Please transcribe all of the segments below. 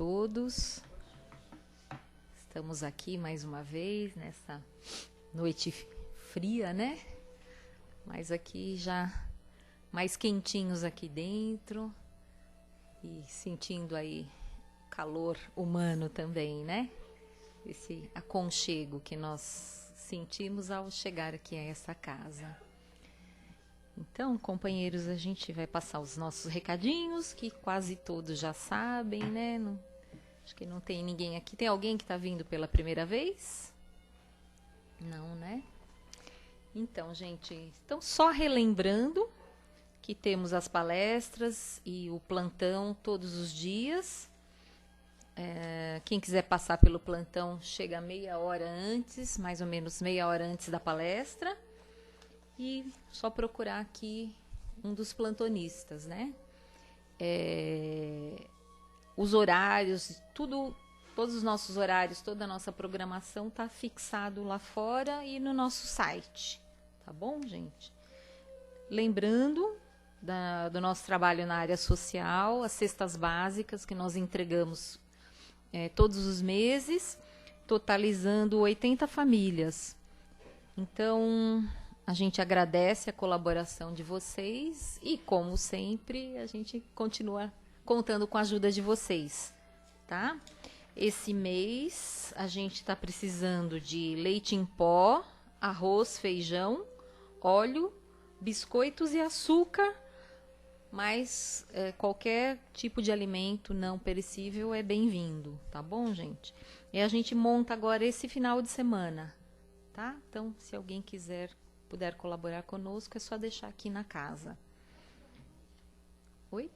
todos. Estamos aqui mais uma vez nessa noite fria, né? Mas aqui já mais quentinhos aqui dentro e sentindo aí calor humano também, né? Esse aconchego que nós sentimos ao chegar aqui a essa casa. Então, companheiros, a gente vai passar os nossos recadinhos, que quase todos já sabem, né? Acho que não tem ninguém aqui. Tem alguém que está vindo pela primeira vez? Não, né? Então, gente, só relembrando que temos as palestras e o plantão todos os dias. Quem quiser passar pelo plantão, chega meia hora antes, mais ou menos meia hora antes da palestra. E só procurar aqui um dos plantonistas, né? Os horários, todos os nossos horários, toda a nossa programação está fixado lá fora e no nosso site, tá bom, gente? Lembrando do nosso trabalho na área social, as cestas básicas que nós entregamos todos os meses, totalizando 80 famílias. Então, a gente agradece a colaboração de vocês e, como sempre, a gente continua contando com a ajuda de vocês, tá? Esse mês a gente está precisando de leite em pó, arroz, feijão, óleo, biscoitos e açúcar, mas qualquer tipo de alimento não perecível é bem-vindo, tá bom, gente? E a gente monta agora esse final de semana, tá? Então, se alguém puder colaborar conosco, é só deixar aqui na casa. Oi?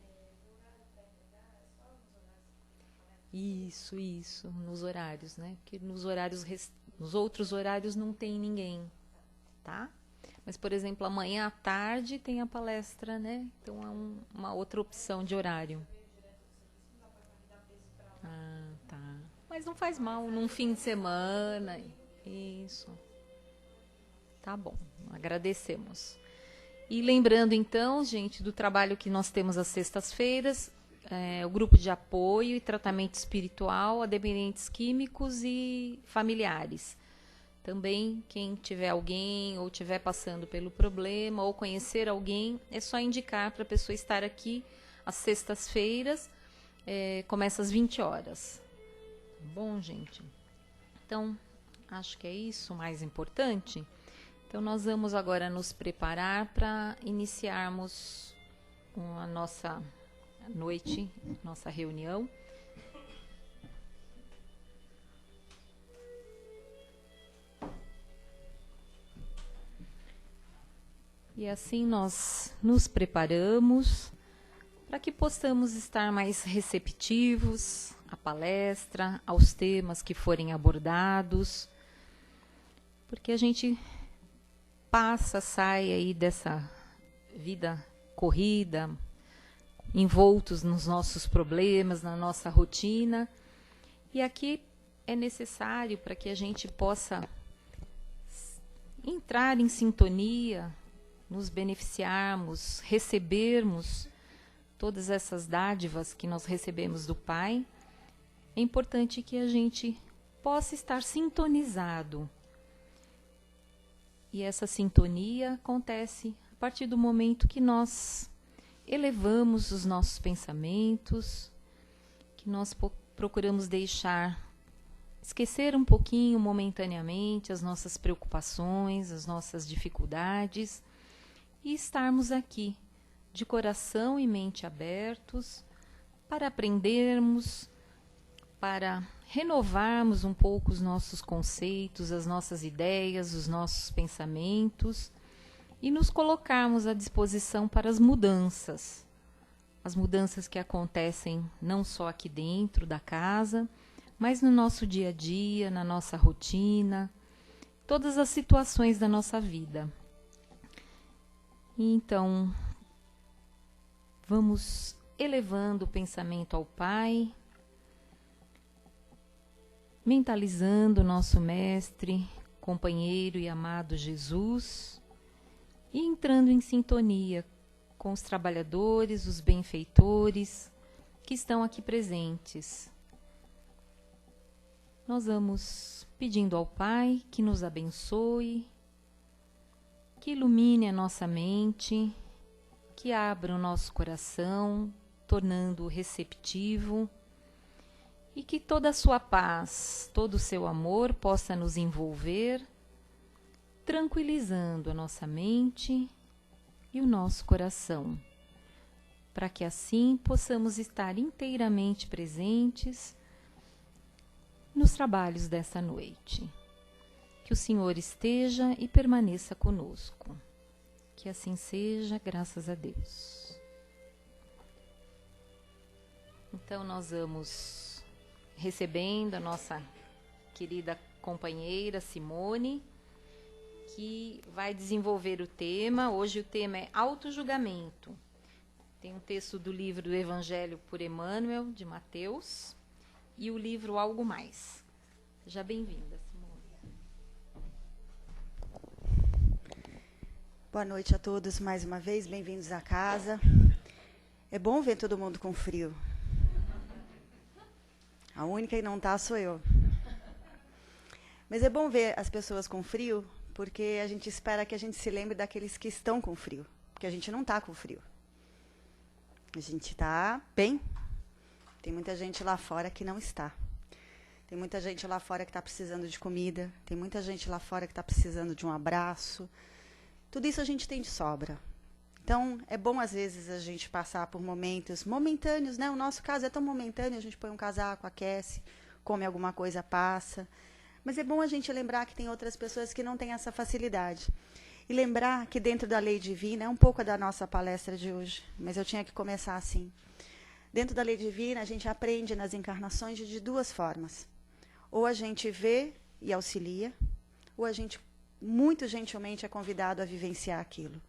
Isso, nos horários, né? Porque nos outros horários não tem ninguém, tá? Mas, por exemplo, amanhã à tarde tem a palestra, né? Então é uma outra opção de horário. Ah, tá. Mas não faz mal, num fim de semana. Isso. Tá bom, agradecemos. E lembrando então, gente, do trabalho que nós temos às sextas-feiras, o grupo de apoio e tratamento espiritual a dependentes químicos e familiares. Também, quem tiver alguém ou estiver passando pelo problema ou conhecer alguém, é só indicar para a pessoa estar aqui às sextas-feiras, começa às 20 horas. Bom, gente? Então, acho que é isso o mais importante. Então, nós vamos agora nos preparar para iniciarmos a nossa noite, nossa reunião. E assim nós nos preparamos para que possamos estar mais receptivos à palestra, aos temas que forem abordados, porque a gente sai aí dessa vida corrida, envoltos nos nossos problemas, na nossa rotina. E aqui é necessário para que a gente possa entrar em sintonia, nos beneficiarmos, recebermos todas essas dádivas que nós recebemos do Pai. É importante que a gente possa estar sintonizado. E essa sintonia acontece a partir do momento que nós elevamos os nossos pensamentos, que nós procuramos esquecer um pouquinho momentaneamente as nossas preocupações, as nossas dificuldades e estarmos aqui de coração e mente abertos para aprendermos, para renovarmos um pouco os nossos conceitos, as nossas ideias, os nossos pensamentos e nos colocarmos à disposição para as mudanças que acontecem não só aqui dentro da casa, mas no nosso dia a dia, na nossa rotina, todas as situações da nossa vida. Então, vamos elevando o pensamento ao Pai, mentalizando o nosso mestre, companheiro e amado Jesus, e entrando em sintonia com os trabalhadores, os benfeitores que estão aqui presentes. nós vamos pedindo ao Pai que nos abençoe, que ilumine a nossa mente, que abra o nosso coração, tornando-o receptivo, e que toda a sua paz, todo o seu amor possa nos envolver, tranquilizando a nossa mente e o nosso coração, para que assim possamos estar inteiramente presentes nos trabalhos dessa noite. Que o Senhor esteja e permaneça conosco. Que assim seja, graças a Deus. Então nós vamos recebendo a nossa querida companheira Simone, que vai desenvolver o tema. Hoje o tema é autojulgamento. Tem um texto do livro do Evangelho por Emmanuel, de Mateus, e o livro Algo Mais. Seja bem-vinda, Simone. Boa noite a todos mais uma vez, bem-vindos à casa. É bom ver todo mundo com frio. A única que não está sou eu. Mas é bom ver as pessoas com frio, porque a gente espera que a gente se lembre daqueles que estão com frio, porque a gente não está com frio. A gente está bem. Tem muita gente lá fora que não está. Tem muita gente lá fora que está precisando de comida. Tem muita gente lá fora que está precisando de um abraço. Tudo isso a gente tem de sobra. Então, é bom, às vezes, a gente passar por momentos momentâneos, né? O nosso caso é tão momentâneo, a gente põe um casaco, aquece, come alguma coisa, passa. Mas é bom a gente lembrar que tem outras pessoas que não têm essa facilidade. E lembrar que dentro da lei divina, é um pouco da nossa palestra de hoje, mas eu tinha que começar assim. Dentro da lei divina, a gente aprende nas encarnações de duas formas. Ou a gente vê e auxilia, ou a gente, muito gentilmente, é convidado a vivenciar aquilo.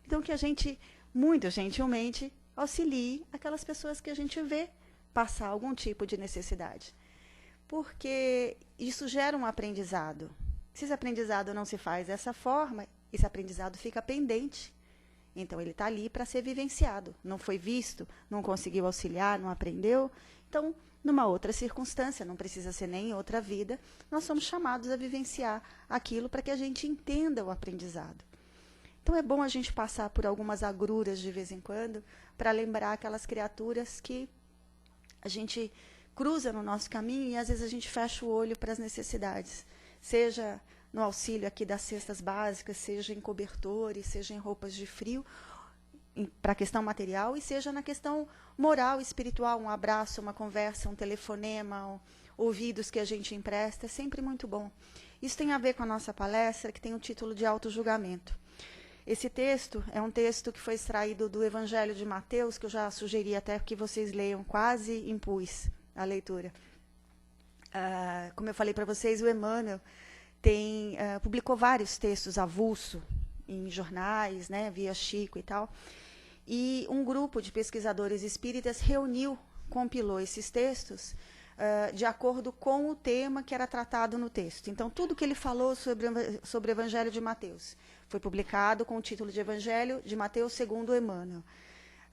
Então, que a gente, muito gentilmente, auxilie aquelas pessoas que a gente vê passar algum tipo de necessidade. Porque isso gera um aprendizado. Se esse aprendizado não se faz dessa forma, esse aprendizado fica pendente. Então, ele está ali para ser vivenciado. Não foi visto, não conseguiu auxiliar, não aprendeu. Então, numa outra circunstância, não precisa ser nem em outra vida, nós somos chamados a vivenciar aquilo para que a gente entenda o aprendizado. Então, é bom a gente passar por algumas agruras de vez em quando, para lembrar aquelas criaturas que a gente cruza no nosso caminho e, às vezes, a gente fecha o olho para as necessidades. Seja no auxílio aqui das cestas básicas, seja em cobertores, seja em roupas de frio, para a questão material, e seja na questão moral, espiritual, um abraço, uma conversa, um telefonema, ouvidos que a gente empresta, é sempre muito bom. Isso tem a ver com a nossa palestra, que tem o título de autojulgamento. Esse texto é um texto que foi extraído do Evangelho de Mateus, que eu já sugeri até que vocês leiam, quase impus a leitura. Como eu falei para vocês, o Emmanuel publicou vários textos avulso em jornais, né, via Chico e tal. E um grupo de pesquisadores espíritas compilou esses textos de acordo com o tema que era tratado no texto. Então, tudo que ele falou sobre o Evangelho de Mateus foi publicado com o título de Evangelho de Mateus segundo Emmanuel.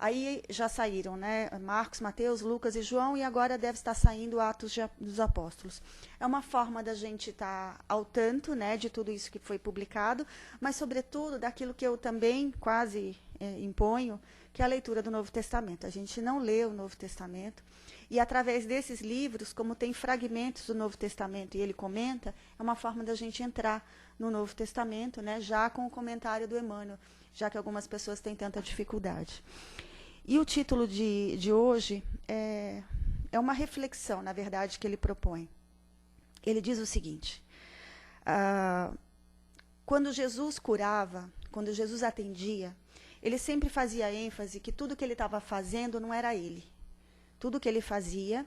Aí já saíram, né, Marcos, Mateus, Lucas e João, e agora deve estar saindo Atos dos Apóstolos. É uma forma da gente estar ao tanto, né, de tudo isso que foi publicado, mas, sobretudo, daquilo que eu também quase imponho, que é a leitura do Novo Testamento. A gente não lê o Novo Testamento, e através desses livros, como tem fragmentos do Novo Testamento, e ele comenta, é uma forma da gente entrar no Novo Testamento, né, já com o comentário do Emmanuel, já que algumas pessoas têm tanta dificuldade. E o título de hoje é uma reflexão, na verdade, que ele propõe. Ele diz o seguinte: quando Jesus curava, quando Jesus atendia, ele sempre fazia ênfase que tudo que ele estava fazendo não era ele. Tudo que ele fazia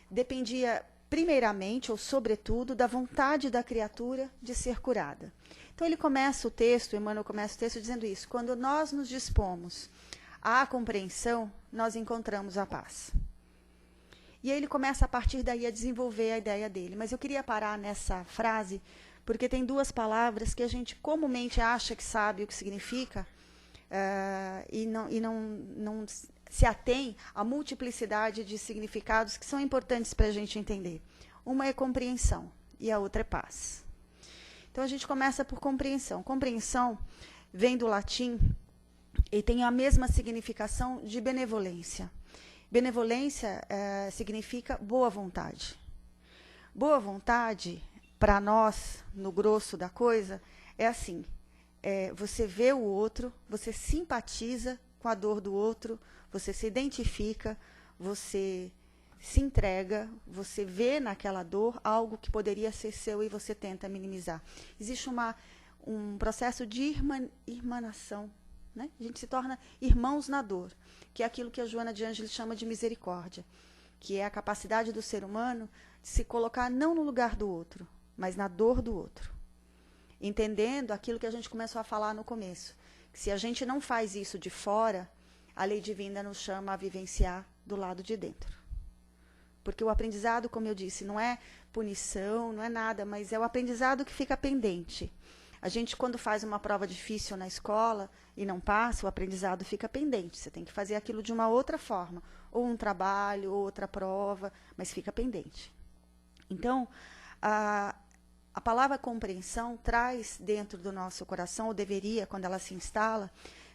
dependia, primeiramente, ou sobretudo, da vontade da criatura de ser curada. Então, ele começa o texto, Emmanuel começa o texto dizendo isso: quando nós nos dispomos à compreensão, nós encontramos a paz. E aí ele começa, a partir daí, a desenvolver a ideia dele. Mas eu queria parar nessa frase, porque tem duas palavras que a gente comumente acha que sabe o que significa, e não se atém à multiplicidade de significados que são importantes para a gente entender. Uma é compreensão e a outra é paz. Então, a gente começa por compreensão. Compreensão vem do latim e tem a mesma significação de benevolência. Benevolência significa boa vontade. Boa vontade, para nós, no grosso da coisa, é assim, você vê o outro, você simpatiza com a dor do outro, você se identifica, você se entrega, você vê naquela dor algo que poderia ser seu e você tenta minimizar. Existe um processo de irmanação, né? A gente se torna irmãos na dor, que é aquilo que a Joana de Ângeles chama de misericórdia, que é a capacidade do ser humano de se colocar não no lugar do outro, mas na dor do outro. Entendendo aquilo que a gente começou a falar no começo, que se a gente não faz isso de fora, a lei divina nos chama a vivenciar do lado de dentro. Porque o aprendizado, como eu disse, não é punição, não é nada, mas é o aprendizado que fica pendente. A gente, quando faz uma prova difícil na escola e não passa, o aprendizado fica pendente. Você tem que fazer aquilo de uma outra forma, ou um trabalho, ou outra prova, mas fica pendente. Então, a palavra compreensão traz dentro do nosso coração, ou deveria, quando ela se instala,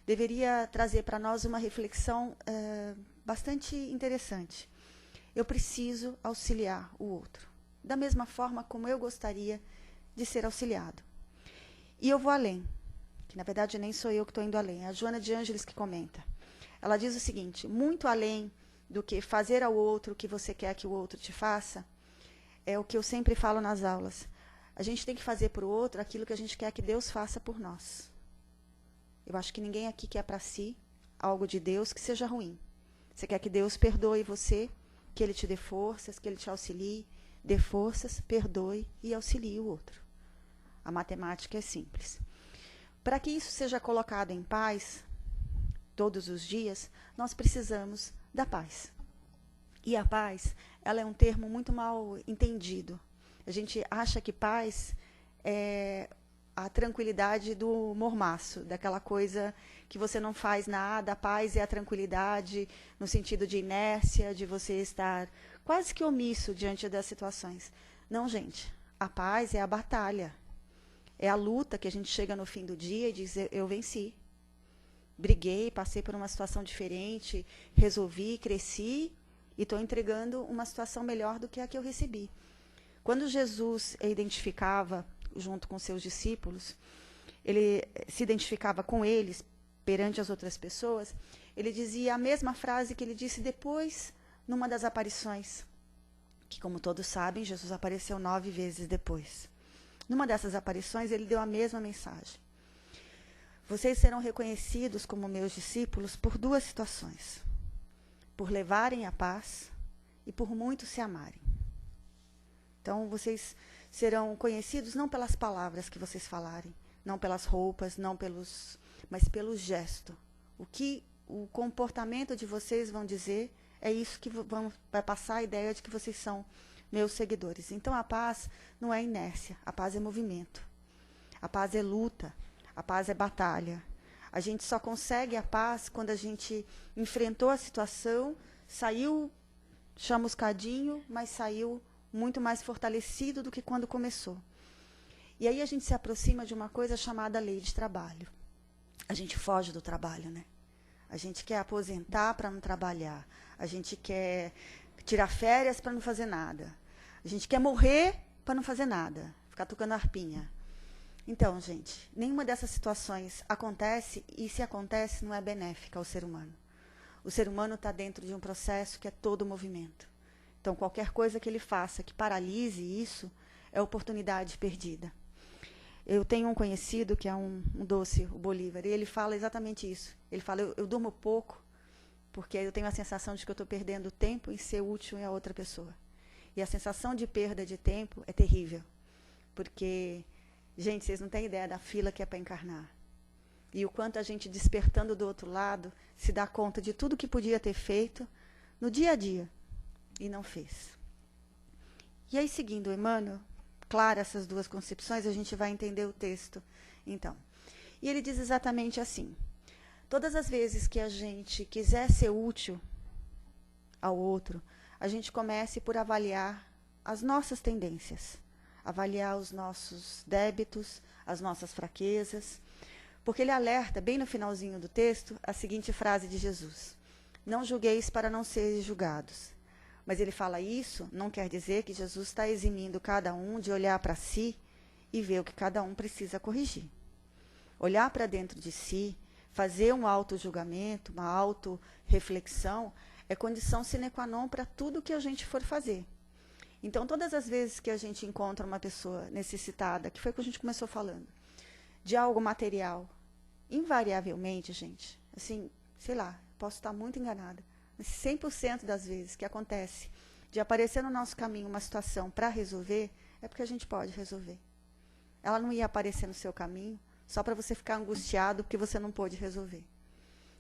deveria trazer para nós uma reflexão bastante interessante. Eu preciso auxiliar o outro, da mesma forma como eu gostaria de ser auxiliado. E eu vou além, que na verdade nem sou eu que estou indo além, é a Joana de Ângeles que comenta. Ela diz o seguinte, muito além do que fazer ao outro o que você quer que o outro te faça, é o que eu sempre falo nas aulas. A gente tem que fazer para o outro aquilo que a gente quer que Deus faça por nós. Eu acho que ninguém aqui quer para si algo de Deus que seja ruim. Você quer que Deus perdoe você, que Ele te dê forças, que Ele te auxilie, dê forças, perdoe e auxilie o outro. A matemática é simples. Para que isso seja colocado em paz, todos os dias, nós precisamos da paz. E a paz, ela é um termo muito mal entendido. A gente acha que paz é a tranquilidade do mormaço, daquela coisa que você não faz nada. A paz é a tranquilidade no sentido de inércia, de você estar quase que omisso diante das situações. Não, gente. A paz é a batalha. É a luta que a gente chega no fim do dia e diz, eu venci. Briguei, passei por uma situação diferente, resolvi, cresci e estou entregando uma situação melhor do que a que eu recebi. Quando Jesus identificava, junto com seus discípulos, ele se identificava com eles perante as outras pessoas, ele dizia a mesma frase que ele disse depois, numa das aparições, que, como todos sabem, Jesus apareceu 9 vezes depois. Numa dessas aparições, ele deu a mesma mensagem. Vocês serão reconhecidos como meus discípulos por 2 situações. Por levarem a paz e por muito se amarem. Então, vocês serão conhecidos não pelas palavras que vocês falarem, não pelas roupas, mas pelo gesto. O comportamento de vocês vão dizer, é isso que vai passar a ideia de que vocês são meus seguidores. Então, a paz não é inércia, a paz é movimento. A paz é luta, a paz é batalha. A gente só consegue a paz quando a gente enfrentou a situação, saiu chamuscadinho, mas saiu muito mais fortalecido do que quando começou. E aí a gente se aproxima de uma coisa chamada lei de trabalho. A gente foge do trabalho, né? A gente quer aposentar para não trabalhar. A gente quer tirar férias para não fazer nada. A gente quer morrer para não fazer nada. Ficar tocando arpinha. Então, gente, nenhuma dessas situações acontece, e se acontece, não é benéfica ao ser humano. O ser humano está dentro de um processo que é todo movimento. Então, qualquer coisa que ele faça que paralise isso, é oportunidade perdida. Eu tenho um conhecido que é um doce, o Bolívar, e ele fala exatamente isso. Ele fala, eu durmo pouco, porque eu tenho a sensação de que eu estou perdendo tempo em ser útil a outra pessoa. E a sensação de perda de tempo é terrível. Porque, gente, vocês não têm ideia da fila que é para encarnar. E o quanto a gente, despertando do outro lado, se dá conta de tudo que podia ter feito no dia a dia. E não fez. E aí, seguindo Emmanuel, claro, essas 2 concepções, a gente vai entender o texto. Então, e ele diz exatamente assim, todas as vezes que a gente quiser ser útil ao outro, a gente comece por avaliar as nossas tendências, avaliar os nossos débitos, as nossas fraquezas, porque ele alerta, bem no finalzinho do texto, a seguinte frase de Jesus: não julgueis para não seres julgados. Mas ele fala isso, não quer dizer que Jesus está eximindo cada um de olhar para si e ver o que cada um precisa corrigir. Olhar para dentro de si, fazer um auto-julgamento, uma auto-reflexão, é condição sine qua non para tudo que a gente for fazer. Então, todas as vezes que a gente encontra uma pessoa necessitada, que foi o que a gente começou falando, de algo material, invariavelmente, gente, assim, sei lá, posso estar muito enganada, mas 100% das vezes que acontece de aparecer no nosso caminho uma situação para resolver, é porque a gente pode resolver. Ela não ia aparecer no seu caminho só para você ficar angustiado porque você não pôde resolver.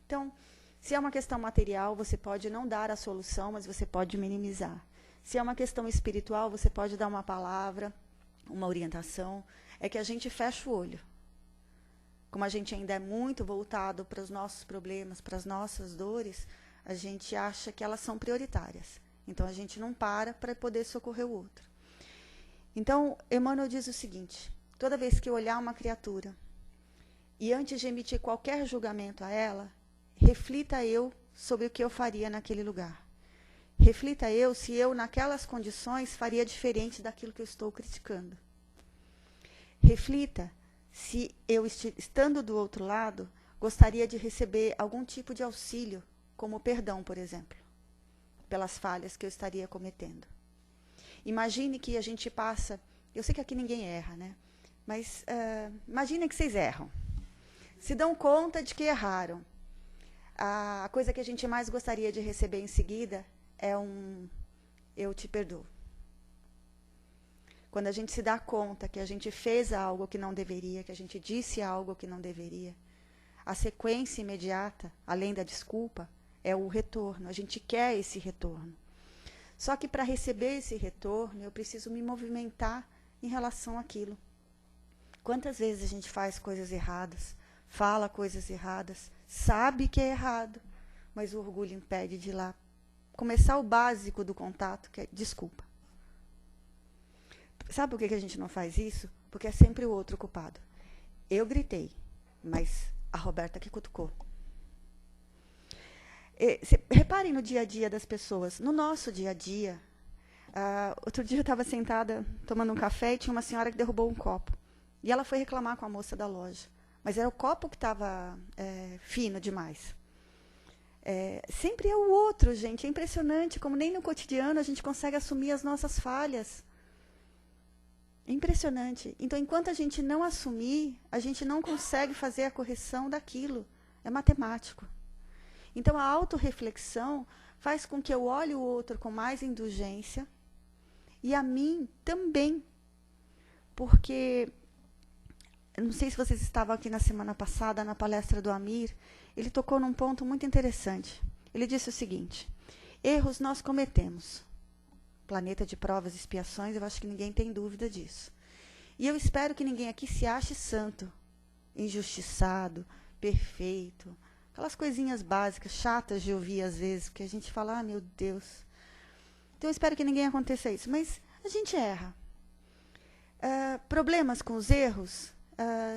Então, se é uma questão material, você pode não dar a solução, mas você pode minimizar. Se é uma questão espiritual, você pode dar uma palavra, uma orientação. É que a gente fecha o olho. Como a gente ainda é muito voltado para os nossos problemas, para as nossas dores, a gente acha que elas são prioritárias. Então, a gente não para poder socorrer o outro. Então, Emmanuel diz o seguinte: toda vez que eu olhar uma criatura e antes de emitir qualquer julgamento a ela, reflita eu sobre o que eu faria naquele lugar. Reflita eu se eu, naquelas condições, faria diferente daquilo que eu estou criticando. Reflita se eu, estando do outro lado, gostaria de receber algum tipo de auxílio, como perdão, por exemplo, pelas falhas que eu estaria cometendo. Imagine que a gente passa... Eu sei que aqui ninguém erra, né? Mas imagine que vocês erram. Se dão conta de que erraram. A coisa que a gente mais gostaria de receber em seguida é um eu te perdoo. Quando a gente se dá conta que a gente fez algo que não deveria, que a gente disse algo que não deveria, a sequência imediata, além da desculpa, é o retorno. A gente quer esse retorno. Só que para receber esse retorno, eu preciso me movimentar em relação àquilo. Quantas vezes a gente faz coisas erradas, fala coisas erradas, sabe que é errado, mas o orgulho impede de ir lá começar o básico do contato, que é desculpa. Sabe por que a gente não faz isso? Porque é sempre o outro culpado. Eu gritei, mas a Roberta que cutucou. Reparem no dia a dia das pessoas. No nosso dia a dia, outro dia eu estava sentada tomando um café e tinha uma senhora que derrubou um copo. E ela foi reclamar com a moça da loja. Mas era o copo que estava fino demais. Sempre é o outro, gente. É impressionante como nem no cotidiano a gente consegue assumir as nossas falhas. É impressionante. Então, enquanto a gente não assumir, a gente não consegue fazer a correção daquilo. É matemático. Então, a autorreflexão faz com que eu olhe o outro com mais indulgência e a mim também. Porque, eu não sei se vocês estavam aqui na semana passada, na palestra do Amir, ele tocou num ponto muito interessante. Ele disse o seguinte: erros nós cometemos. Planeta de provas e expiações, eu acho que ninguém tem dúvida disso. E eu espero que ninguém aqui se ache santo, injustiçado, perfeito. Aquelas coisinhas básicas, chatas de ouvir às vezes, porque a gente fala, meu Deus. Então eu espero que ninguém aconteça isso. Mas a gente erra. Problemas com os erros?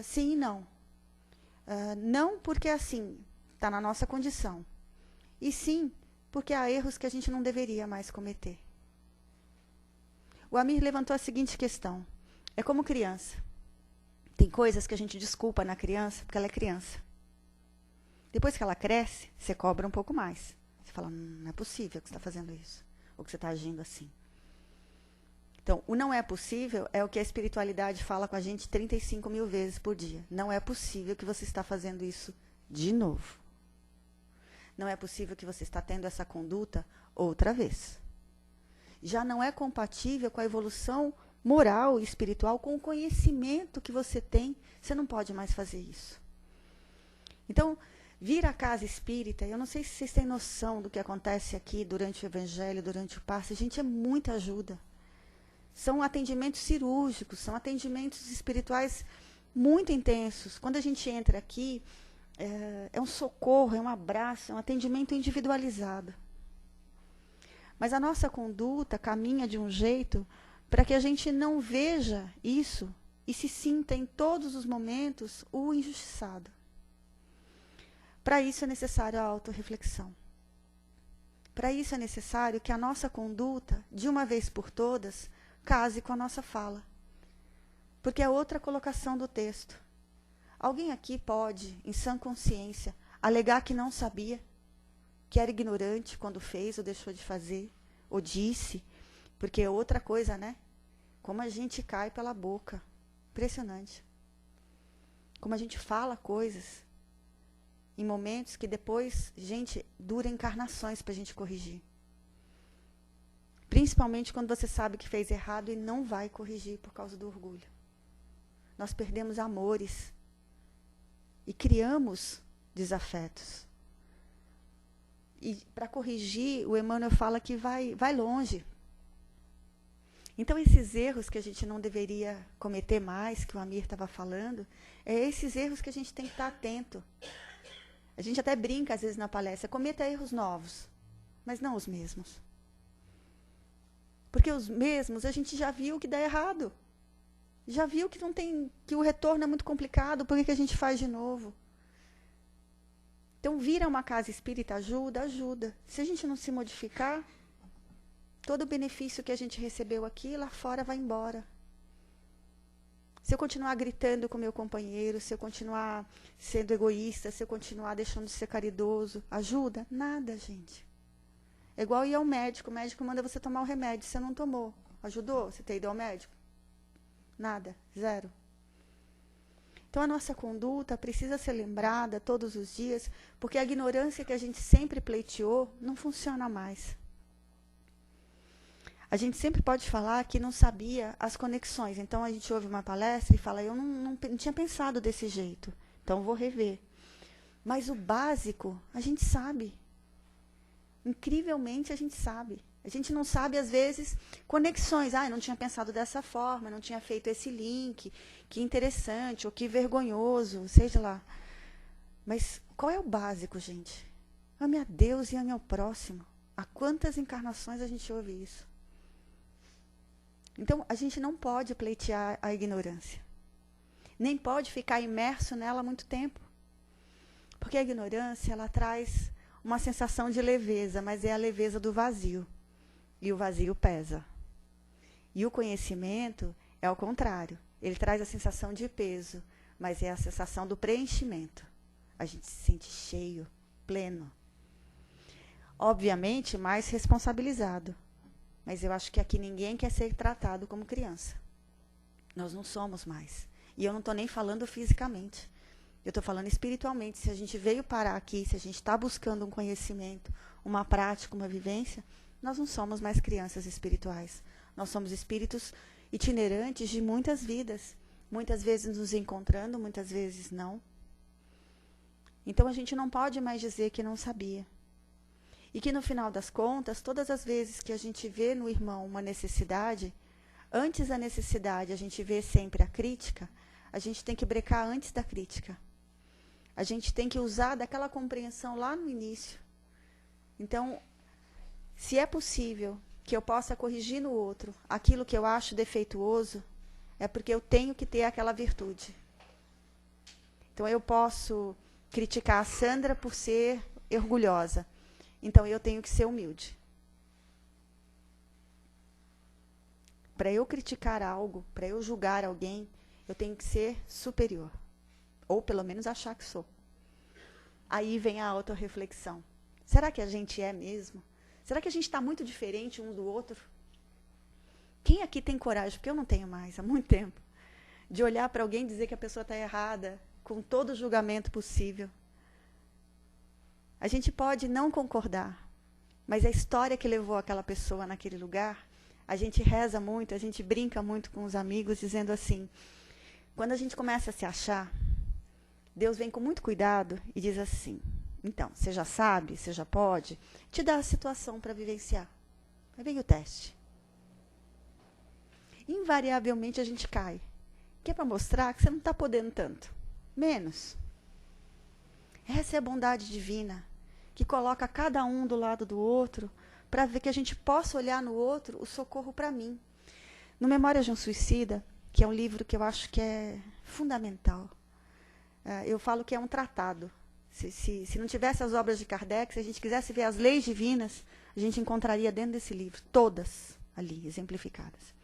Sim e não. Não porque assim, está na nossa condição. E sim, porque há erros que a gente não deveria mais cometer. O Amir levantou a seguinte questão. É como criança. Tem coisas que a gente desculpa na criança, porque ela é criança. Depois que ela cresce, você cobra um pouco mais. Você fala, não é possível que você está fazendo isso. Ou que você está agindo assim. Então, o não é possível é o que a espiritualidade fala com a gente 35 mil vezes por dia. Não é possível que você está fazendo isso de novo. Não é possível que você está tendo essa conduta outra vez. Já não é compatível com a evolução moral e espiritual, com o conhecimento que você tem. Você não pode mais fazer isso. Então, vir à casa espírita, eu não sei se vocês têm noção do que acontece aqui durante o evangelho, durante o passe, gente, é muita ajuda. São atendimentos cirúrgicos, são atendimentos espirituais muito intensos. Quando a gente entra aqui, é um socorro, é um abraço, é um atendimento individualizado. Mas a nossa conduta caminha de um jeito para que a gente não veja isso e se sinta em todos os momentos o injustiçado. Para isso é necessário a autorreflexão. Para isso é necessário que a nossa conduta, de uma vez por todas, case com a nossa fala. Porque é outra colocação do texto. Alguém aqui pode, em sã consciência, alegar que não sabia, que era ignorante quando fez ou deixou de fazer, ou disse, porque é outra coisa, né? Como a gente cai pela boca. Impressionante. Como a gente fala coisas em momentos que depois, gente, dura encarnações para a gente corrigir. Principalmente quando você sabe que fez errado e não vai corrigir por causa do orgulho. Nós perdemos amores e criamos desafetos. E para corrigir, o Emmanuel fala que vai longe. Então, esses erros que a gente não deveria cometer mais, que o Amir estava falando, é esses erros que a gente tem que estar atento. A gente até brinca, às vezes, na palestra, cometa erros novos, mas não os mesmos. Porque os mesmos a gente já viu que dá errado. Já viu que não tem, que o retorno é muito complicado, por que a gente faz de novo? Então, vir a uma casa espírita ajuda, ajuda. Se a gente não se modificar, todo o benefício que a gente recebeu aqui, lá fora vai embora. Se eu continuar gritando com meu companheiro, se eu continuar sendo egoísta, se eu continuar deixando de ser caridoso, ajuda? Nada, gente. É igual ir ao médico. O médico manda você tomar o remédio, você não tomou. Ajudou você ter ido ao médico? Nada, zero. Então, a nossa conduta precisa ser lembrada todos os dias, porque a ignorância que a gente sempre pleiteou não funciona mais. A gente sempre pode falar que não sabia as conexões. Então, a gente ouve uma palestra e fala, eu não tinha pensado desse jeito, então vou rever. Mas o básico, a gente sabe. Incrivelmente, a gente sabe. A gente não sabe, às vezes, conexões. Eu não tinha pensado dessa forma, não tinha feito esse link. Que interessante, ou que vergonhoso, seja lá. Mas qual é o básico, gente? Ame a Deus e ame ao próximo. Há quantas encarnações a gente ouve isso? Então, a gente não pode pleitear a ignorância. Nem pode ficar imerso nela há muito tempo. Porque a ignorância, ela traz uma sensação de leveza, mas é a leveza do vazio. E o vazio pesa. E o conhecimento é ao contrário. Ele traz a sensação de peso, mas é a sensação do preenchimento. A gente se sente cheio, pleno. Obviamente, mais responsabilizado. Mas eu acho que aqui ninguém quer ser tratado como criança. Nós não somos mais. E eu não estou nem falando fisicamente. Eu estou falando espiritualmente. Se a gente veio parar aqui, se a gente está buscando um conhecimento, uma prática, uma vivência, nós não somos mais crianças espirituais. Nós somos espíritos itinerantes de muitas vidas. Muitas vezes nos encontrando, muitas vezes não. Então, a gente não pode mais dizer que não sabia. E que, no final das contas, todas as vezes que a gente vê no irmão uma necessidade, antes da necessidade a gente vê sempre a crítica, a gente tem que brecar antes da crítica. A gente tem que usar daquela compreensão lá no início. Então, se é possível que eu possa corrigir no outro aquilo que eu acho defeituoso, é porque eu tenho que ter aquela virtude. Então, eu posso criticar a Sandra por ser orgulhosa. Então, eu tenho que ser humilde. Para eu criticar algo, para eu julgar alguém, eu tenho que ser superior. Ou, pelo menos, achar que sou. Aí vem a autorreflexão. Será que a gente é mesmo? Será que a gente está muito diferente um do outro? Quem aqui tem coragem, porque eu não tenho mais, há muito tempo, de olhar para alguém e dizer que a pessoa está errada, com todo o julgamento possível? A gente pode não concordar, mas a história que levou aquela pessoa naquele lugar, a gente reza muito, a gente brinca muito com os amigos, dizendo assim, quando a gente começa a se achar, Deus vem com muito cuidado e diz assim, então, você já sabe, você já pode, te dá a situação para vivenciar. Aí vem o teste. Invariavelmente a gente cai, que é para mostrar que você não está podendo tanto, menos. Essa é a bondade divina, que coloca cada um do lado do outro, para ver que a gente possa olhar no outro o socorro para mim. No Memórias de um Suicida, que é um livro que eu acho que é fundamental, eu falo que é um tratado. Se não tivesse as obras de Kardec, se a gente quisesse ver as leis divinas, a gente encontraria dentro desse livro, todas ali, exemplificadas.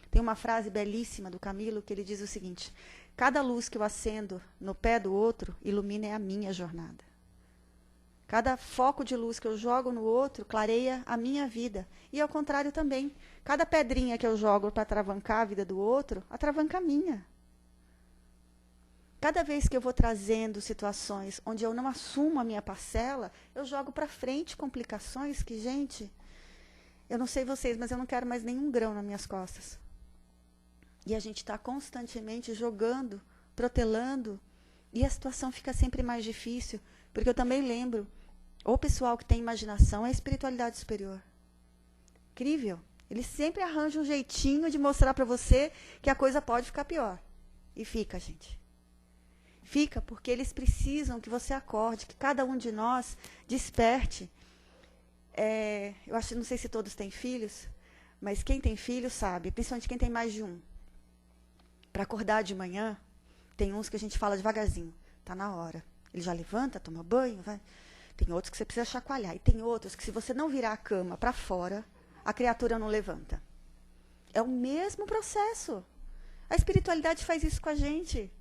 Tem uma frase belíssima do Camilo, que ele diz o seguinte: cada luz que eu acendo no pé do outro ilumina a minha jornada. Cada foco de luz que eu jogo no outro clareia a minha vida. E ao contrário também. Cada pedrinha que eu jogo para atravancar a vida do outro, atravanca a minha. Cada vez que eu vou trazendo situações onde eu não assumo a minha parcela, eu jogo para frente complicações que, gente, eu não sei vocês, mas eu não quero mais nenhum grão nas minhas costas. E a gente está constantemente jogando, protelando, e a situação fica sempre mais difícil, porque eu também lembro, o pessoal que tem imaginação é a espiritualidade superior. Incrível. Eles sempre arranjam um jeitinho de mostrar para você que a coisa pode ficar pior. E fica, gente. Fica porque eles precisam que você acorde, que cada um de nós desperte. Eu acho, não sei se todos têm filhos, mas quem tem filho sabe, principalmente quem tem mais de um. Para acordar de manhã, tem uns que a gente fala devagarzinho, está na hora. Ele já levanta, toma banho, vai. Tem outros que você precisa chacoalhar. E tem outros que, se você não virar a cama para fora, a criatura não levanta. É o mesmo processo. A espiritualidade faz isso com a gente.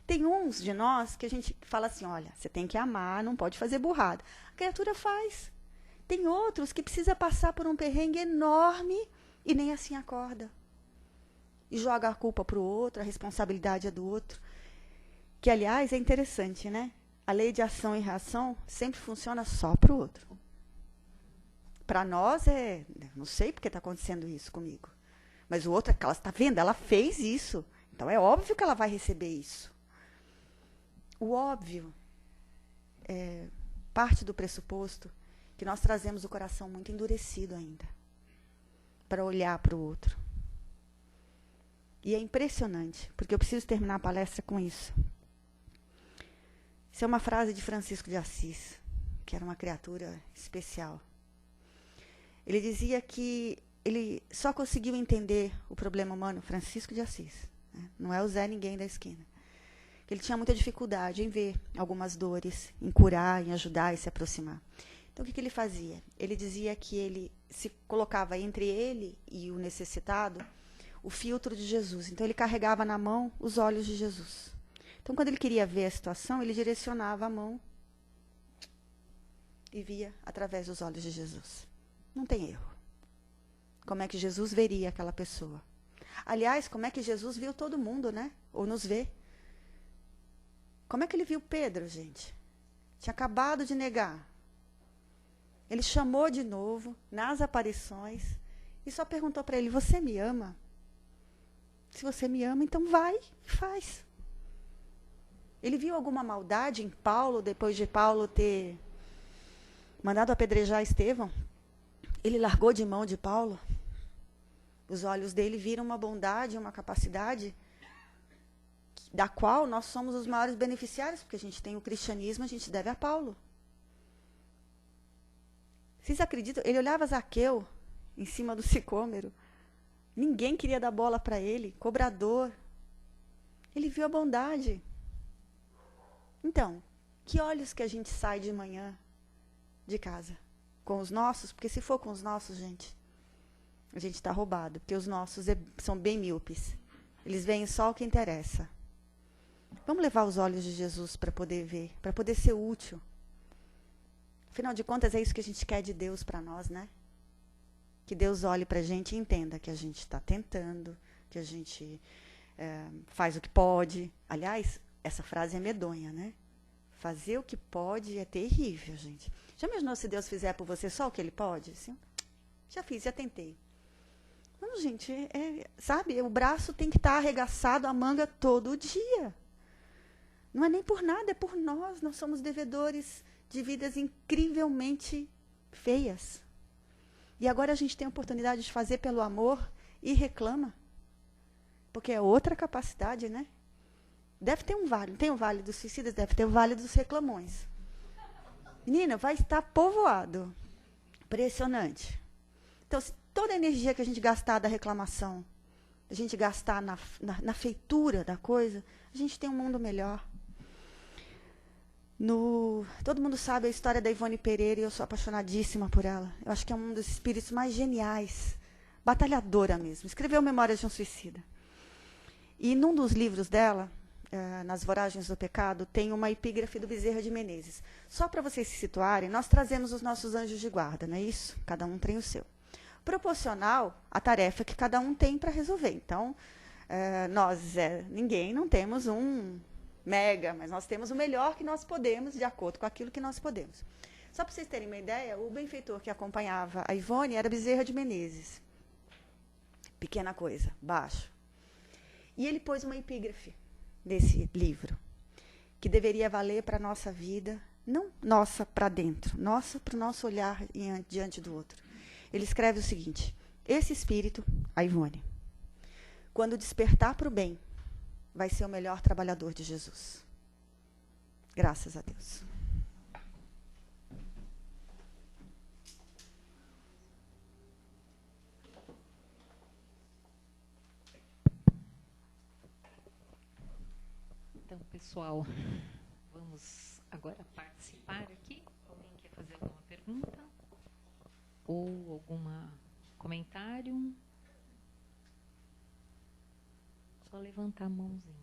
Tem uns de nós que a gente fala assim, olha, você tem que amar, não pode fazer burrada. A criatura faz. Tem outros que precisa passar por um perrengue enorme e nem assim acorda. E joga a culpa para o outro, a responsabilidade é do outro. Que, aliás, é interessante, né? A lei de ação e reação sempre funciona só para o outro. Para nós não sei porque está acontecendo isso comigo. Mas o outro, ela está vendo, ela fez isso. Então é óbvio que ela vai receber isso. O óbvio é parte do pressuposto que nós trazemos o coração muito endurecido ainda para olhar para o outro. E é impressionante, porque eu preciso terminar a palestra com isso. Isso é uma frase de Francisco de Assis, que era uma criatura especial. Ele dizia que ele só conseguiu entender o problema humano, Francisco de Assis, né? Não é o Zé Ninguém da esquina. Ele tinha muita dificuldade em ver algumas dores, em curar, em ajudar e se aproximar. Então, o que ele fazia? Ele dizia que ele se colocava entre ele e o necessitado o filtro de Jesus. Então, ele carregava na mão os olhos de Jesus. Então, quando ele queria ver a situação, ele direcionava a mão e via através dos olhos de Jesus. Não tem erro. Como é que Jesus veria aquela pessoa? Aliás, como é que Jesus viu todo mundo, né? Ou nos vê? Como é que ele viu Pedro, gente? Tinha acabado de negar. Ele chamou de novo, nas aparições, e só perguntou para ele, você me ama? Se você me ama, então vai e faz. Ele viu alguma maldade em Paulo, depois de Paulo ter mandado apedrejar Estevão? Ele largou de mão de Paulo? Os olhos dele viram uma bondade, uma capacidade da qual nós somos os maiores beneficiários, porque a gente tem o cristianismo, a gente deve a Paulo. Vocês acreditam? Ele olhava Zaqueu em cima do sicômoro. Ninguém queria dar bola para ele, cobrador. Ele viu a bondade. Então, que olhos que a gente sai de manhã de casa? Com os nossos? Porque se for com os nossos, gente, a gente está roubado, porque os nossos são bem míopes. Eles veem só o que interessa. Vamos levar os olhos de Jesus para poder ver, para poder ser útil. Afinal de contas, é isso que a gente quer de Deus para nós, né? Que Deus olhe para a gente e entenda que a gente está tentando, que a gente faz o que pode. Aliás, essa frase é medonha, né? Fazer o que pode é terrível, gente. Já imaginou se Deus fizer por você só o que Ele pode? Assim, já fiz, já tentei. Não, gente, sabe? O braço tem que estar arregaçado, a manga todo dia. Não é nem por nada, é por nós. Nós somos devedores de vidas incrivelmente feias. E agora a gente tem a oportunidade de fazer pelo amor e reclama. Porque é outra capacidade, né? Deve ter um vale. Tem o Vale dos Suicidas, deve ter o Vale dos Reclamões. Menina, vai estar povoado. Impressionante. Então, se toda a energia que a gente gastar da reclamação, a gente gastar na feitura da coisa, a gente tem um mundo melhor. Todo mundo sabe a história da Ivone Pereira e eu sou apaixonadíssima por ela. Eu acho que é um dos espíritos mais geniais, batalhadora mesmo. Escreveu Memórias de um Suicida. E num dos livros dela, Nas Voragens do Pecado, tem uma epígrafe do Bezerra de Menezes. Só para vocês se situarem, nós trazemos os nossos anjos de guarda, não é isso? Cada um tem o seu. Proporcional à tarefa que cada um tem para resolver. Então, ninguém não temos um mega, mas nós temos o melhor que nós podemos, de acordo com aquilo que nós podemos. Só para vocês terem uma ideia, o benfeitor que acompanhava a Ivone era Bezerra de Menezes. Pequena coisa, baixo. E ele pôs uma epígrafe desse livro, que deveria valer para a nossa vida, não nossa para dentro, nossa para o nosso olhar diante do outro. Ele escreve o seguinte: esse espírito, a Ivone, quando despertar para o bem, vai ser o melhor trabalhador de Jesus. Graças a Deus. Então, pessoal, vamos agora participar aqui. Alguém quer fazer alguma pergunta? Ou algum comentário? Só levantar a mãozinha.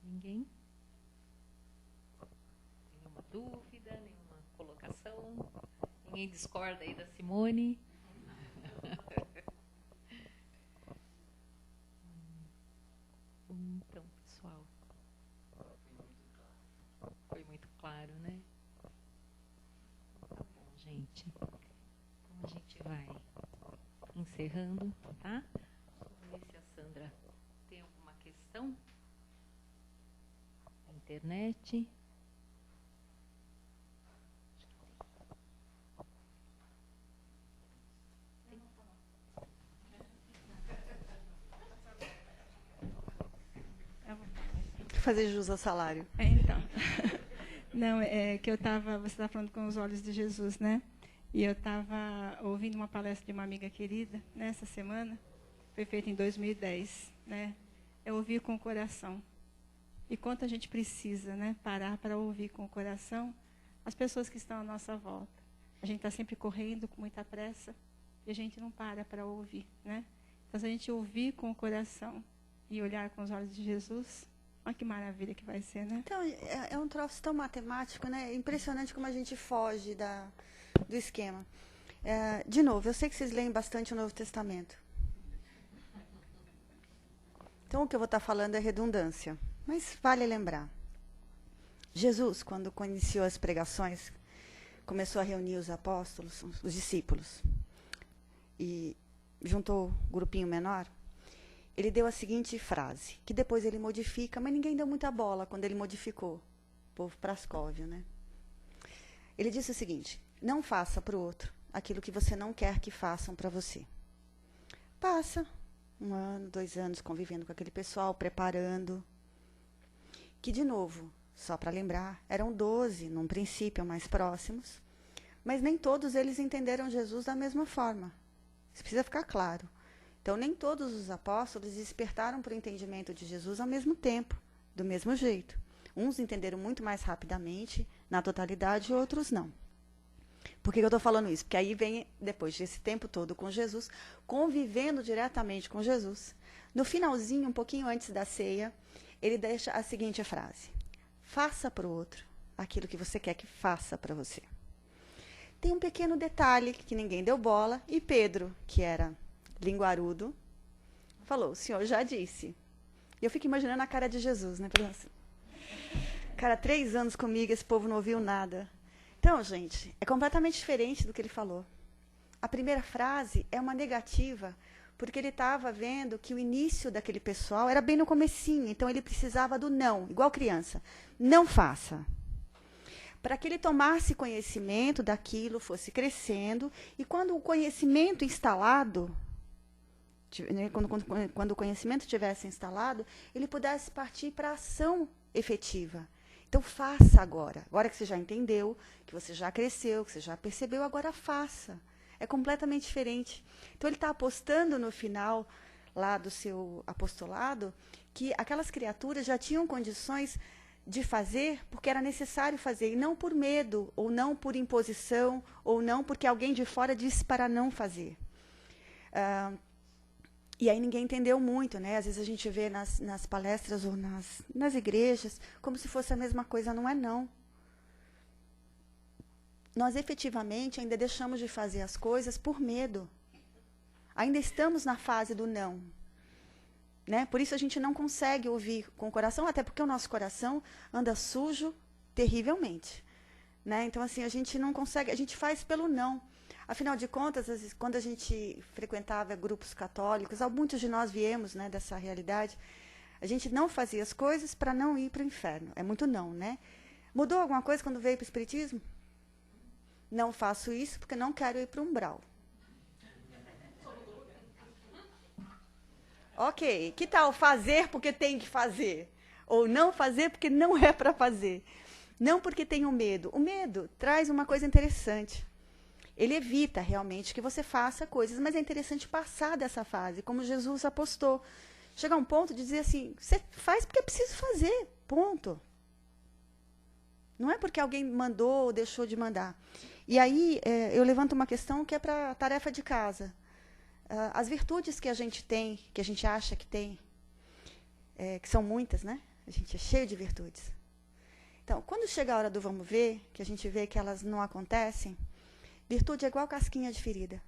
Ninguém? Nenhuma dúvida, nenhuma colocação? Ninguém discorda aí da Simone? Então, pessoal, foi muito claro, né? Tá bom, gente. Então, a gente vai encerrando, tá? Vamos ver se a Sandra tem alguma questão. Na internet. Fazer jus ao salário. Então, não, que você estava falando com os olhos de Jesus, né? E eu estava ouvindo uma palestra de uma amiga querida, nessa semana, foi feita em 2010, né? É ouvir com o coração. E quanto a gente precisa, né, parar para ouvir com o coração as pessoas que estão à nossa volta. A gente está sempre correndo com muita pressa e a gente não para ouvir, né? Então, se a gente ouvir com o coração e olhar com os olhos de Jesus, olha que maravilha que vai ser, né? Então, é um troço tão matemático, né? É impressionante como a gente foge do esquema. De novo, eu sei que vocês leem bastante o Novo Testamento. Então, o que eu vou estar falando é redundância. Mas vale lembrar. Jesus, quando iniciou as pregações, começou a reunir os apóstolos, os discípulos, e juntou um grupinho menor. Ele deu a seguinte frase, que depois ele modifica, mas ninguém deu muita bola quando ele modificou. O povo Prascóvio, né? Ele disse o seguinte: não faça para o outro aquilo que você não quer que façam para você. Passa 1 ano, 2 anos convivendo com aquele pessoal, preparando. Que, de novo, só para lembrar, eram 12, num princípio, mais próximos. Mas nem todos eles entenderam Jesus da mesma forma. Isso precisa ficar claro. Então, nem todos os apóstolos despertaram para o entendimento de Jesus ao mesmo tempo, do mesmo jeito. Uns entenderam muito mais rapidamente, na totalidade, outros não. Por que eu estou falando isso? Porque aí vem, depois desse tempo todo com Jesus, convivendo diretamente com Jesus, no finalzinho, um pouquinho antes da ceia, ele deixa a seguinte frase: faça para o outro aquilo que você quer que faça para você. Tem um pequeno detalhe que ninguém deu bola, e Pedro, que era linguarudo, falou: o senhor já disse. E eu fico imaginando a cara de Jesus, né? Assim, cara, 3 anos comigo, esse povo não ouviu nada. Então, gente, é completamente diferente do que ele falou. A primeira frase é uma negativa, porque ele estava vendo que o início daquele pessoal era bem no comecinho, então ele precisava do não, igual criança. Não faça. Para que ele tomasse conhecimento daquilo, fosse crescendo, e quando o conhecimento instalado, quando o conhecimento tivesse instalado, ele pudesse partir para a ação efetiva. Então, faça agora. Agora que você já entendeu, que você já cresceu, que você já percebeu, agora faça. é completamente diferente. Então ele está apostando no final lá do seu apostolado que aquelas criaturas já tinham condições de fazer porque era necessário fazer, e não por medo, ou não por imposição, ou não porque alguém de fora disse para não fazer. E aí ninguém entendeu muito, né? Às vezes a gente vê nas palestras ou nas igrejas como se fosse a mesma coisa, não é não. Nós efetivamente ainda deixamos de fazer as coisas por medo. Ainda estamos na fase do não. Né? Por isso a gente não consegue ouvir com o coração, até porque o nosso coração anda sujo terrivelmente. Né? Então, assim, a gente não consegue, a gente faz pelo não. Afinal de contas, às vezes, quando a gente frequentava grupos católicos, muitos de nós viemos, né, dessa realidade, a gente não fazia as coisas para não ir para o inferno. É muito não, né? Mudou alguma coisa quando veio para o Espiritismo? Não faço isso porque não quero ir para o umbral. Ok, que tal fazer porque tem que fazer? Ou não fazer porque não é para fazer? Não porque tenho medo. O medo traz uma coisa interessante. Ele evita realmente que você faça coisas, mas é interessante passar dessa fase, como Jesus apostou. Chegar a um ponto de dizer assim, você faz porque é preciso fazer, ponto. Não é porque alguém mandou ou deixou de mandar. E aí eu levanto uma questão que é para a tarefa de casa. As virtudes que a gente tem, que a gente acha que tem, que são muitas, né? A gente é cheio de virtudes. Então, quando chega a hora do vamos ver, que a gente vê que elas não acontecem, virtude é igual casquinha de ferida.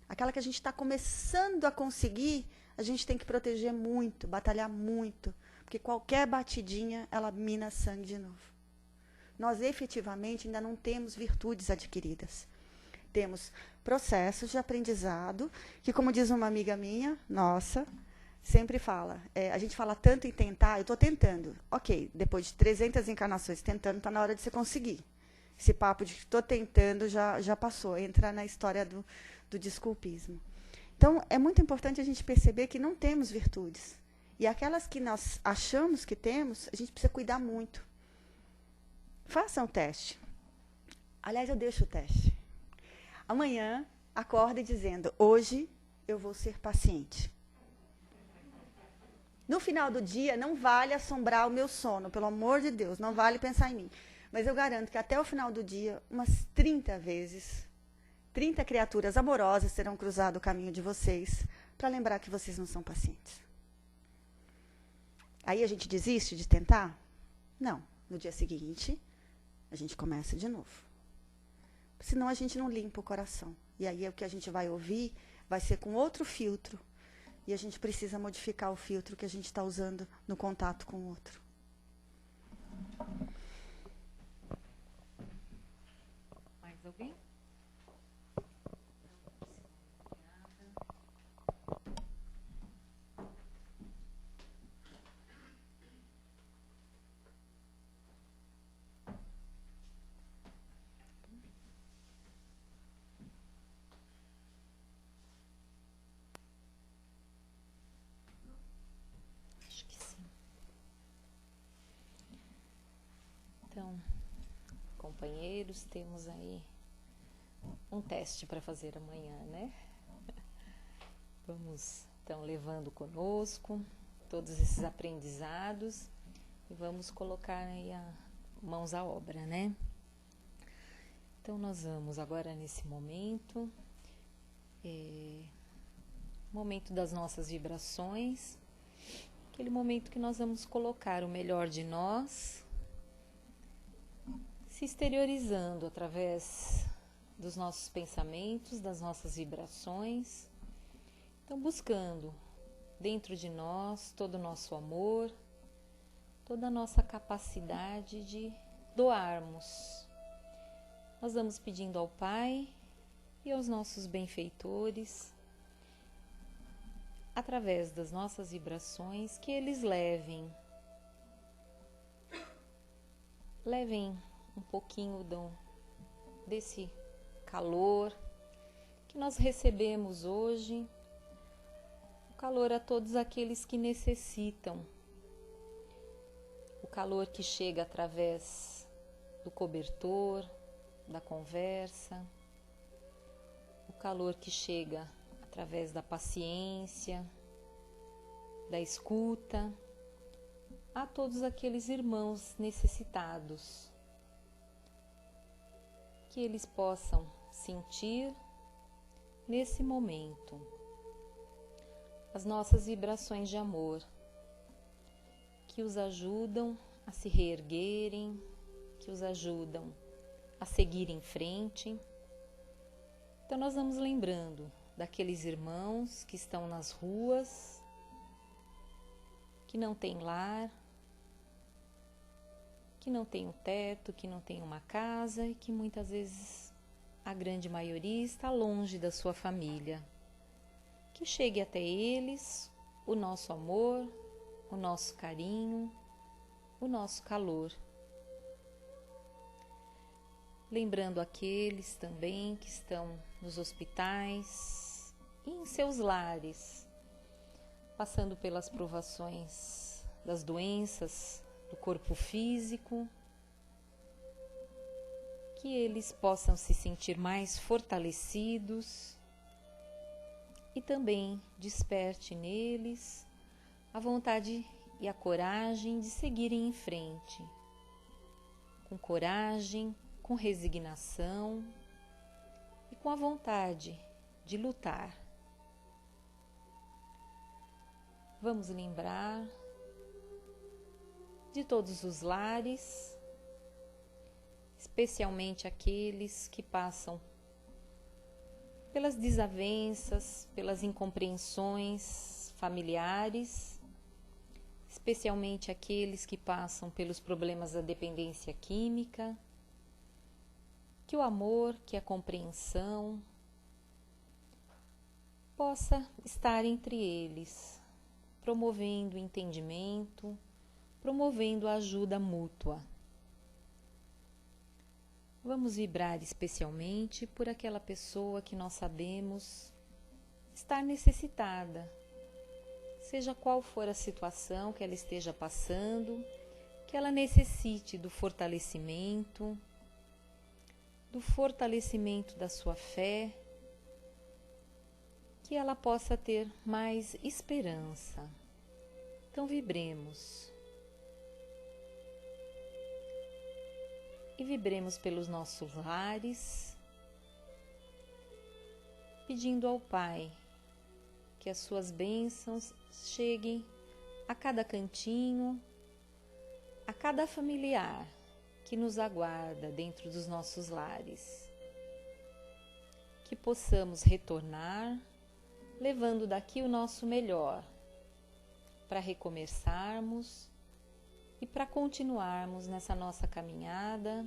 Aquela que a gente está começando a conseguir, a gente tem que proteger muito, batalhar muito, porque qualquer batidinha, ela mina sangue de novo. Nós, efetivamente, ainda não temos virtudes adquiridas. Temos processos de aprendizado, que, como diz uma amiga minha, nossa, sempre fala, a gente fala tanto em tentar, eu estou tentando. Ok, depois de 300 encarnações tentando, está na hora de você conseguir. Esse papo de que estou tentando já passou, entra na história do desculpismo. Então, é muito importante a gente perceber que não temos virtudes. E aquelas que nós achamos que temos, a gente precisa cuidar muito. Façam o teste. Aliás, eu deixo o teste. Amanhã, acorde dizendo, hoje eu vou ser paciente. No final do dia, não vale assombrar o meu sono, pelo amor de Deus, não vale pensar em mim. Mas eu garanto que até o final do dia, umas 30 vezes, 30 criaturas amorosas terão cruzado o caminho de vocês para lembrar que vocês não são pacientes. Aí a gente desiste de tentar? Não. No dia seguinte, a gente começa de novo. Senão a gente não limpa o coração. E aí o que a gente vai ouvir vai ser com outro filtro. E a gente precisa modificar o filtro que a gente está usando no contato com o outro. Mais alguém? Então, companheiros, temos aí um teste para fazer amanhã, né? Vamos, então, levando conosco todos esses aprendizados e vamos colocar aí mãos à obra, né? Então, nós vamos agora nesse momento, momento das nossas vibrações, aquele momento que nós vamos colocar o melhor de nós, se exteriorizando através dos nossos pensamentos, das nossas vibrações. Então, buscando dentro de nós todo o nosso amor, toda a nossa capacidade de doarmos. Nós vamos pedindo ao Pai e aos nossos benfeitores, através das nossas vibrações, que eles levem um pouquinho desse calor que nós recebemos hoje, o calor a todos aqueles que necessitam, o calor que chega através do cobertor, da conversa, calor que chega através da paciência, da escuta, a todos aqueles irmãos necessitados, que eles possam sentir nesse momento as nossas vibrações de amor, que os ajudam a se reerguerem, que os ajudam a seguir em frente. Então nós vamos lembrando daqueles irmãos que estão nas ruas, que não têm lar, que não têm um teto, que não têm uma casa e que muitas vezes a grande maioria está longe da sua família. Que chegue até eles o nosso amor, o nosso carinho, o nosso calor. Lembrando aqueles também que estão nos hospitais e em seus lares, passando pelas provações das doenças do corpo físico, que eles possam se sentir mais fortalecidos e também desperte neles a vontade e a coragem de seguirem em frente, com coragem, com resignação e com a vontade de lutar. Vamos lembrar de todos os lares, especialmente aqueles que passam pelas desavenças, pelas incompreensões familiares, especialmente aqueles que passam pelos problemas da dependência química, que o amor, que a compreensão possa estar entre eles, promovendo o entendimento, promovendo a ajuda mútua. Vamos vibrar especialmente por aquela pessoa que nós sabemos estar necessitada, seja qual for a situação que ela esteja passando, que ela necessite do fortalecimento da sua fé, que ela possa ter mais esperança. Então vibremos. E vibremos pelos nossos lares, pedindo ao Pai que as suas bênçãos cheguem a cada cantinho, a cada familiar que nos aguarda dentro dos nossos lares. Que possamos retornar, levando daqui o nosso melhor, para recomeçarmos e para continuarmos nessa nossa caminhada,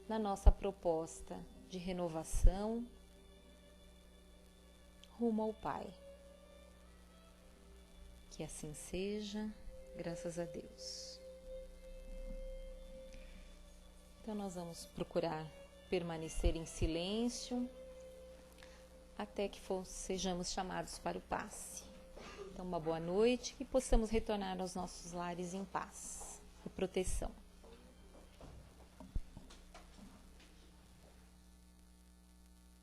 na nossa proposta de renovação rumo ao Pai. Que assim seja, graças a Deus. Então nós vamos procurar permanecer em silêncio até que sejamos chamados para o passe. Então uma boa noite e possamos retornar aos nossos lares em paz e proteção.